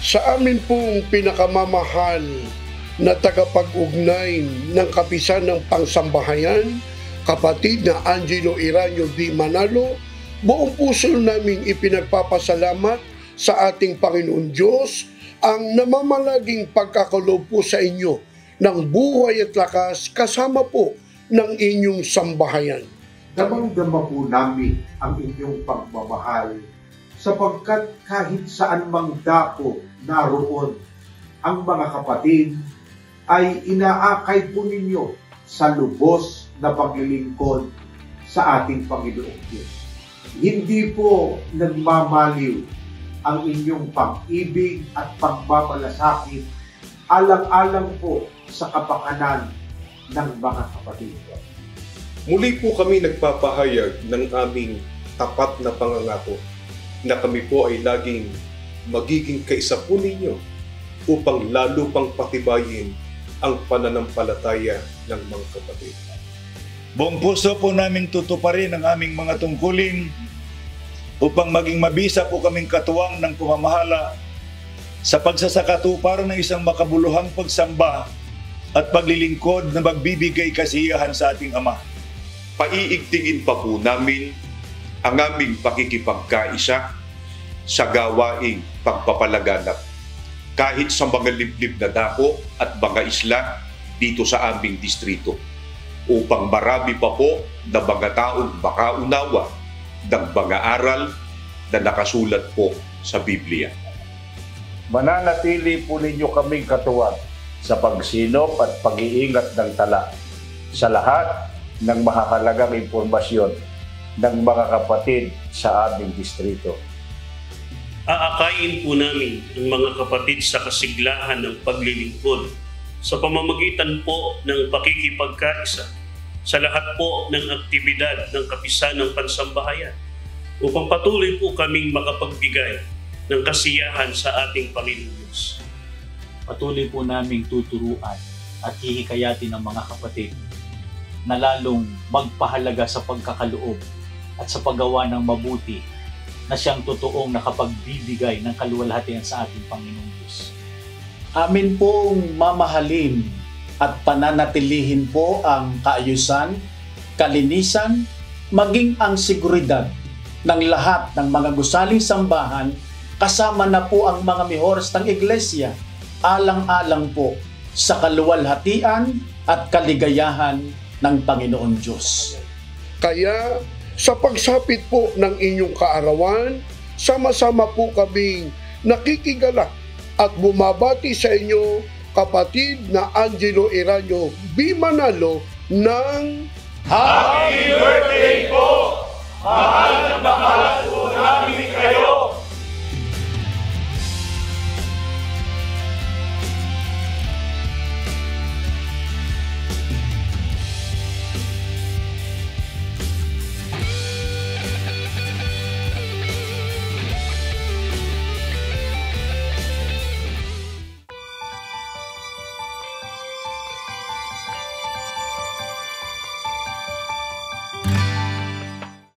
Sa amin pong pinakamamahal na tagapag-ugnay ng kapisan ng pangsambahayan, kapatid na Angelo Iranio D. Manalo, buong puso naming ipinagpapasalamat sa ating Panginoon Diyos ang namamalaging pagkakaloob po sa inyo ng buhay at lakas kasama po ng inyong sambahayan. Damang-dama po namin ang inyong pagmamahal sapagkat kahit saan mang dako naroon ang mga kapatid ay inaakay po ninyo sa lubos na paglilingkod sa ating Panginoong Diyos. Hindi po nagmamaliw ang inyong pag-ibig at pagmamalasakit alang-alang po sa kapakanan ng mga kapatid. Muli po kami nagpapahayag ng aming tapat na pangangako na kami po ay laging magiging kaisa po ninyo upang lalo pang patibayin ang pananampalataya ng mga kapatid. Buong puso po namin tutuparin ang aming mga tungkulin upang maging mabisa po kaming katuwang ng pamamahala sa pagsasakatuparan ng isang makabuluhang pagsamba at paglilingkod na magbibigay kasiyahan sa ating Ama. Paiigtingin pa po namin ang aming pakikipagkaisa sa gawaing pagpapalaganap kahit sa mga liblib na dako at mga isla dito sa aming distrito upang marami pa po na mga taong makaunawa ng mga aral na nakasulat po sa Biblia. Mananatili po ninyo kaming katuwang sa pagsinop at pag-iingat ng tala sa lahat ng mahahalagang impormasyon ng mga kapatid sa aming distrito. Aakayin po namin ang mga kapatid sa kasiglahan ng paglilingkod sa pamamagitan po ng pakikipagkaisa sa lahat po ng aktibidad ng kapisan ng pansambahayan upang patuloy po kaming makapagbigay ng kasiyahan sa ating Panginoon Diyos. Patuloy po naming tuturuan at hihikayatin ng mga kapatid na lalong magpahalaga sa pagkakaloob at sa paggawa ng mabuti na siyang totoong nakapagbibigay ng kaluwalhatian sa ating Panginoong Diyos. Amin pong mamahalin at pananatilihin po ang kaayusan, kalinisan, maging ang seguridad ng lahat ng mga gusaling sambahan kasama na po ang mga mihores ng iglesia, alang-alang po sa kaluwalhatian at kaligayahan ng Panginoon Diyos. Kaya sa pagsapit po ng inyong kaarawan, sama-sama po kaming nakikigalak at bumabati sa inyo, kapatid na Angelo Iranio B. Manalo ng Happy Birthday po! Mahal na mahal po namin kayo!